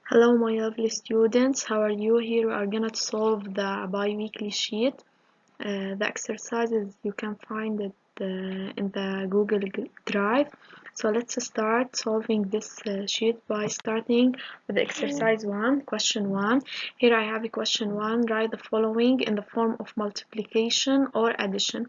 Hello my lovely students, how are you? Here we are gonna solve the biweekly sheet. The exercises you can find it in the Google Drive. So let's start solving this sheet by starting with exercise 1, question 1. Here I have a question 1, write the following in the form of multiplication or addition.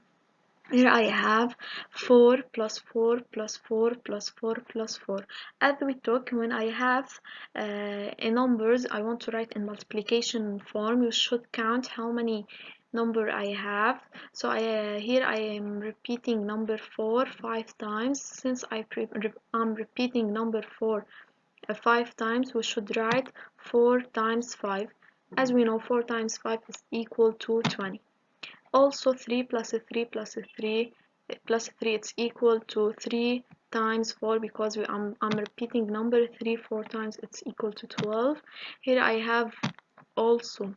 Here I have 4 plus 4 plus 4 plus 4 plus 4. As we talk, when I have a numbers I want to write in multiplication form, you should count how many number I have. So here I am repeating number 4 5 times. Since I'm repeating number 4 5 times, we should write 4 times 5. As we know, 4 times 5 is equal to 20. Also 3 plus 3 plus 3 plus 3, it's equal to 3 times 4 because I'm repeating number 3 4 times, it's equal to 12. Here I have also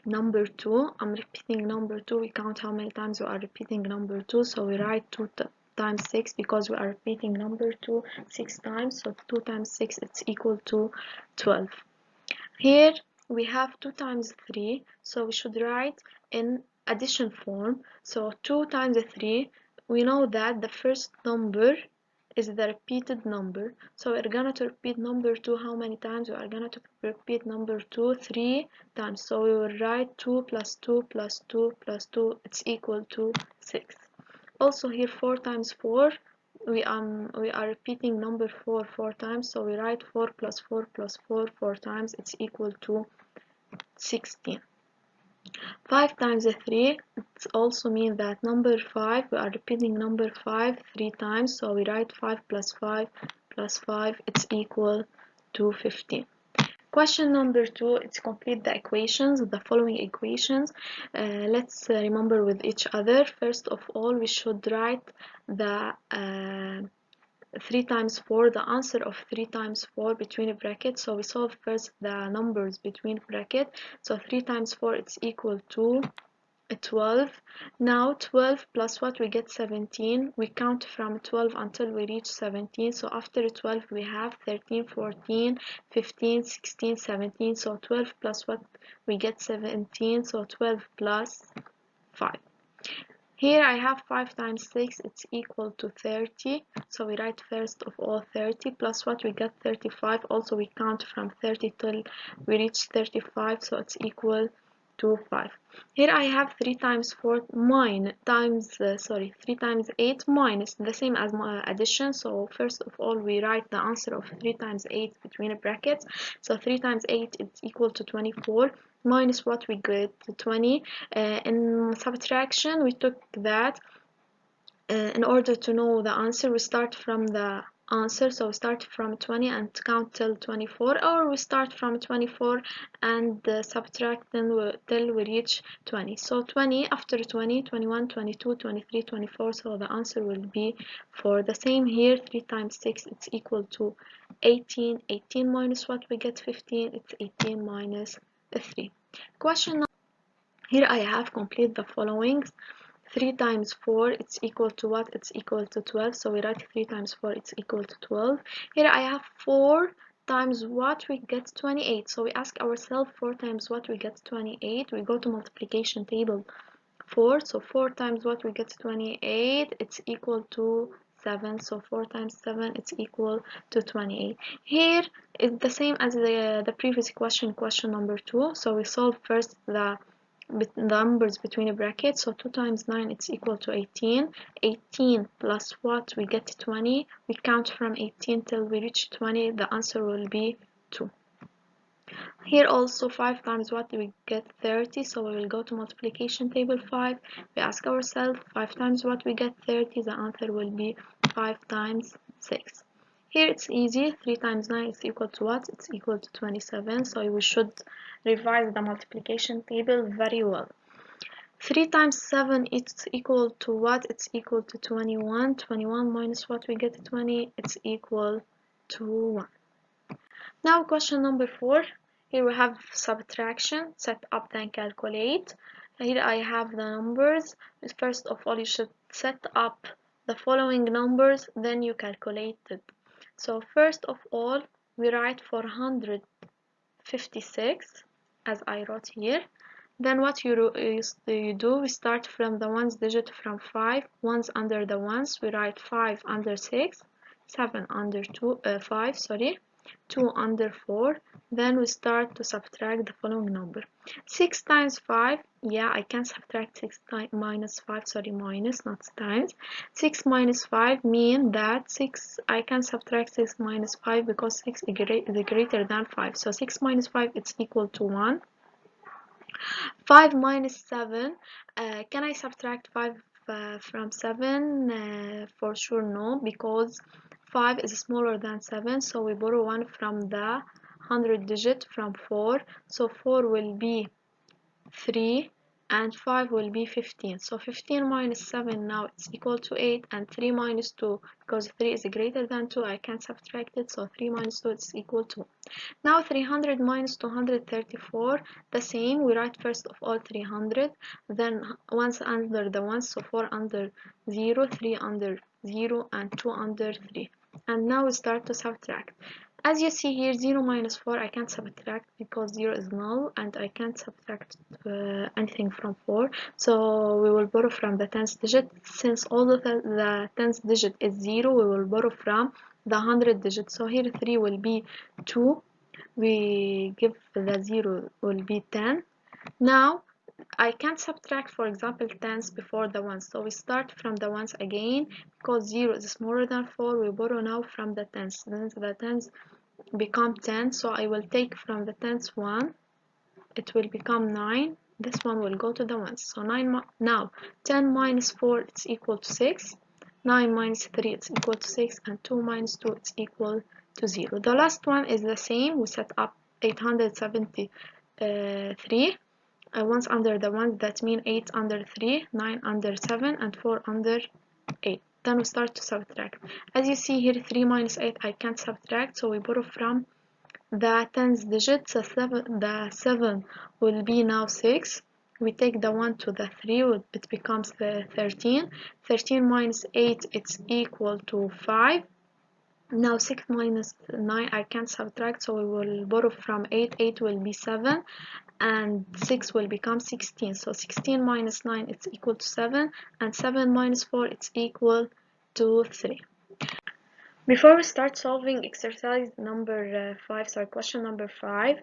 number 2. I'm repeating number 2. We count how many times we are repeating number 2, so we write 2 times 6 because we are repeating number 2 6 times, so 2 times 6, it's equal to 12. Here we have 2 times 3, so we should write in addition form. So 2 times 3, we know that the first number is the repeated number, so we're gonna to repeat number 2 how many times? We are gonna to repeat number 2 3 times, so we will write 2 plus 2 plus 2 plus 2, it's equal to 6. Also here 4 times 4, we are repeating number 4 4 times, so we write 4 plus 4 plus 4 4 times, it's equal to 16. 5 times 3, it also means that number 5, we are repeating number 5 3 times, so we write 5 plus 5 plus 5, it's equal to 15. Question number 2, it's complete the equations, the following equations. Let's remember with each other. First of all, we should write the 3 times 4, the answer of 3 times 4 between brackets. So we solve first the numbers between bracket. So 3 times 4, it's equal to 12. Now 12 plus what? We get 17. We count from 12 until we reach 17. So after 12 we have 13, 14, 15, 16, 17. So 12 plus what? We get 17. So 12 plus 5. Here I have 5 times 6, it's equal to 30. So we write first of all 30 plus what? We get 35. Also we count from 30 till we reach 35, so it's equal to 5. Here I have 3 times 4 3 times 8 minus, the same as my addition. So first of all we write the answer of 3 times 8 between brackets. So 3 times 8 is equal to 24, minus what? We get 20. In subtraction we took that. In order to know the answer, we start from the answer, so we start from 20 and count till 24, or we start from 24 and subtract till we reach 20. So 20, after 20, 21, 22, 23, 24, so the answer will be 4. The same here, 3 times 6, it's equal to 18. 18 minus what? We get 15, it's 18 minus 3. Question number, here I have complete the following. 3 times 4, it's equal to what? It's equal to 12. So we write 3 times 4, it's equal to 12. Here I have 4 times what? We get 28. So we ask ourselves 4 times what? We get 28. We go to multiplication table 4. So 4 times what? We get 28. It's equal to 7. So 4 times 7, it's equal to 28. Here is the same as the previous question, question number 2. So we solve first the numbers between brackets. So 2 times 9, it's equal to 18. 18 plus what? We get 20. We count from 18 till we reach 20. The answer will be 2. Here also 5 times what? We get 30. So we will go to multiplication table 5. We ask ourselves 5 times what? We get 30. The answer will be 5 times 6. Here it's easy. 3 times 9 is equal to what? It's equal to 27. So we should revise the multiplication table very well. 3 times 7, it's equal to what? It's equal to 21. 21 minus what? We get 20. It's equal to 1. Now question number 4. Here we have subtraction. Set up then calculate. Here I have the numbers. First of all, you should set up the following numbers, then you calculate it. So first of all, we write 400 56 as I wrote here. Then what you do, we start from the ones digit from 5, ones under the ones, we write 5 under 6, 7 under 5, sorry, 2 under 4, then we start to subtract the following number. 6 times 5, yeah, I can subtract 6 minus 5, sorry, minus, not times. 6 minus 5 mean that 6, I can subtract 6 minus 5 because 6 is greater than 5. So 6 minus 5, it's equal to 1. 5 minus 7, can I subtract 5 from 7? For sure no, because 5 is smaller than 7, so we borrow 1 from the 100 digit from 4, so 4 will be 3 and 5 will be 15. So 15 minus 7 now it's equal to 8, and 3 minus 2, because 3 is greater than 2, I can subtract it, so 3 minus 2 is equal to. Now 300 minus 234, the same, we write first of all 300, then ones under the ones, so 4 under 0, 3 under 0, and 2 under 3. And now we start to subtract. As you see here, 0 minus 4 I can't subtract because 0 is null, and I can't subtract anything from 4, so we will borrow from the 10th digit. Since all of the 10th digit is 0, we will borrow from the 100 digit. So here 3 will be 2, we give the 0 will be 10. Now I can't subtract, for example, tens before the ones, so we start from the ones again. Because 0 is smaller than 4, we borrow now from the tens. Then the tens become 10, so I will take from the tens 1, it will become 9, this one will go to the ones. So 9 now 10 minus 4 it's equal to 6, 9 minus 3 it's equal to 6, and 2 minus 2 it's equal to 0. The last one is the same, we set up 873, ones under the ones, that mean 8 under 3, 9 under 7, and 4 under 8. Then we start to subtract. As you see here, 3 minus 8 I can't subtract, so we borrow from the tens digit. The 7 will be now 6. We take the 1 to the 3, it becomes 13. 13 minus 8 it's equal to 5. Now 6 minus 9 I can't subtract, so we will borrow from 8. 8 will be 7, and 6 will become 16. So 16 minus 9 it's equal to 7, and 7 minus 4 it's equal to 3. Before we start solving exercise number 5, sorry, question number 5,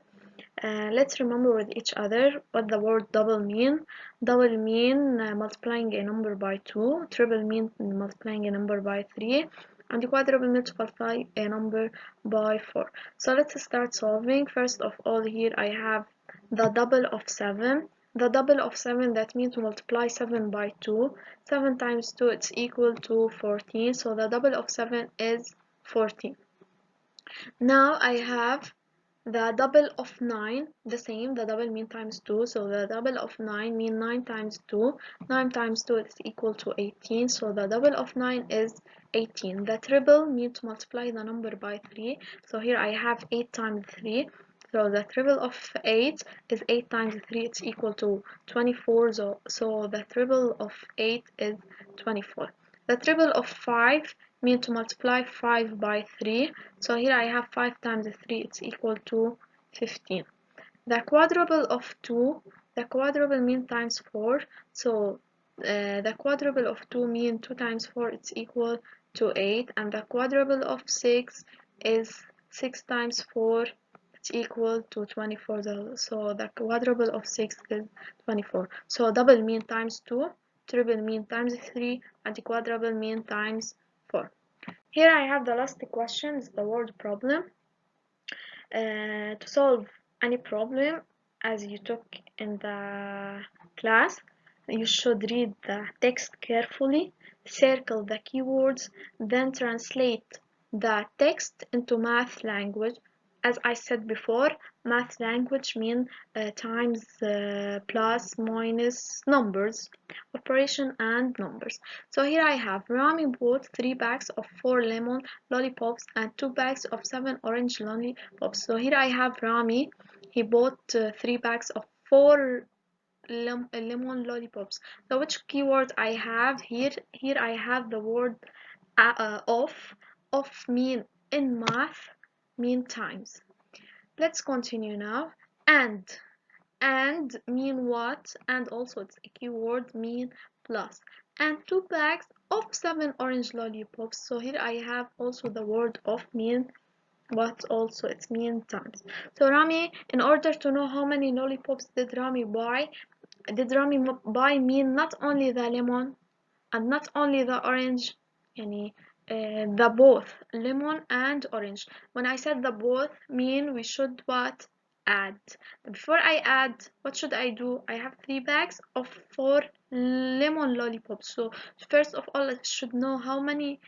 let's remember with each other what the word double mean. Double mean multiplying a number by 2, triple mean multiplying a number by 3, and quadruple mean to multiply a number by 4. So let's start solving. First of all, here I have the double of 7. The double of 7, that means to multiply 7 by 2. 7 times 2 it's equal to 14, so the double of 7 is 14. Now I have the double of 9, the same, the double mean times 2, so the double of 9 mean 9 times 2. 9 times 2 is equal to 18, so the double of 9 is 18. The triple mean to multiply the number by 3, so here I have 8 times 3. So the triple of 8 is 8 times 3, it's equal to 24, so the triple of 8 is 24. The triple of 5 mean to multiply 5 by 3, so here I have 5 times 3, it's equal to 15. The quadruple of 2, the quadruple mean times 4, so the quadruple of 2 mean 2 times 4, it's equal to 8, and the quadruple of 6 is 6 times 4, it's equal to 24, so the quadruple of 6 is 24. So double mean times 2, triple mean times 3, and the quadruple mean times 4. Here I have the last question, is the word problem. To solve any problem as you took in the class, you should read the text carefully, circle the keywords, then translate the text into math language. As I said before, math language means times, plus, minus, numbers, operation and numbers. So here I have Rami bought 3 bags of 4 lemon lollipops and 2 bags of 7 orange lollipops. So here I have Rami, he bought 3 bags of 4 lemon lollipops. So which keyword I have here? Here I have the word of mean in math mean times. let's continue now. And mean what? And also it's a keyword, mean plus. And 2 bags of 7 orange lollipops. So here I have also the word of mean, but also it's mean times. So Rami, in order to know how many lollipops did Rami buy mean not only the lemon and not only the orange, يعني the both lemon and orange. When I said the both mean we should what? Add. Before I add, what should I do? I have 3 bags of 4 lemon lollipops. So first of all, I should know how many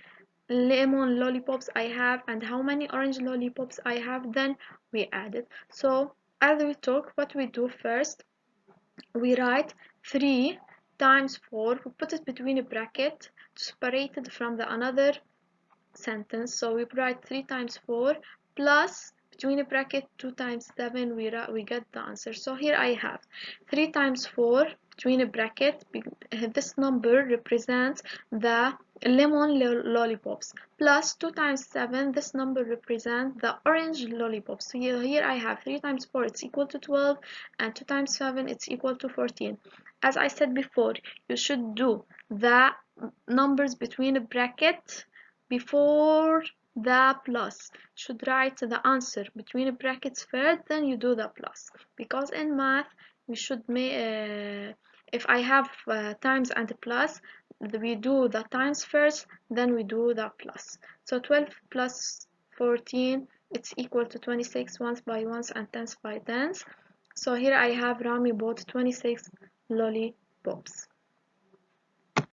lemon lollipops I have and how many orange lollipops I have, then we add it. So as we talk, what we do first, we write 3 times 4, we put it between a bracket to separate it from the another sentence. So we write 3 times 4 plus between a bracket 2 times 7, we get the answer. So here I have 3 times 4 between a bracket, this number represents the lemon lollipops, plus 2 times 7, this number represents the orange lollipops. So here I have 3 times 4, it's equal to 12, and 2 times 7, it's equal to 14. As I said before, you should do the numbers between a bracket before the plus. Should write the answer between brackets first, then you do the plus, because in math we should make if I have times and plus, we do the times first, then we do the plus. So 12 plus 14, it's equal to 26, ones by ones and tens by tens. So here I have Rami bought 26 lollipops.